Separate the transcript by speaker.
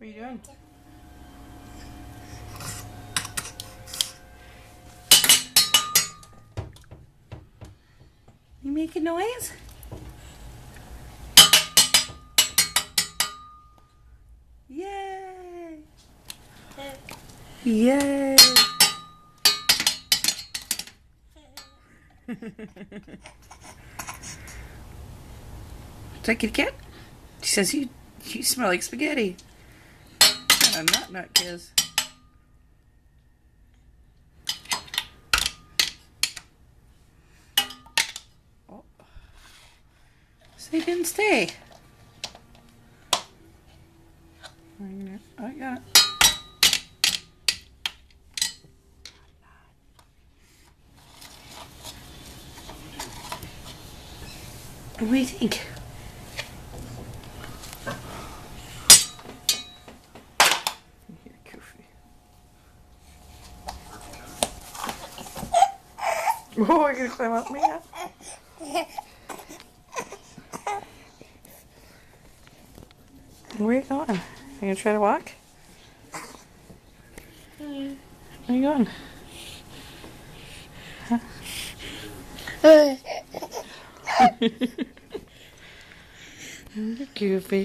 Speaker 1: What are you doing? You making noise? Yay! Yay! Is that kitty cat? She says you smell like spaghetti. What kind of nut kiss. Oh. So he didn't stay. I got it. What do you think? You're goofy. Oh, you're gonna climb up me now? Where are you going? Are you gonna try to walk? Where are you going? Huh? You're goofy.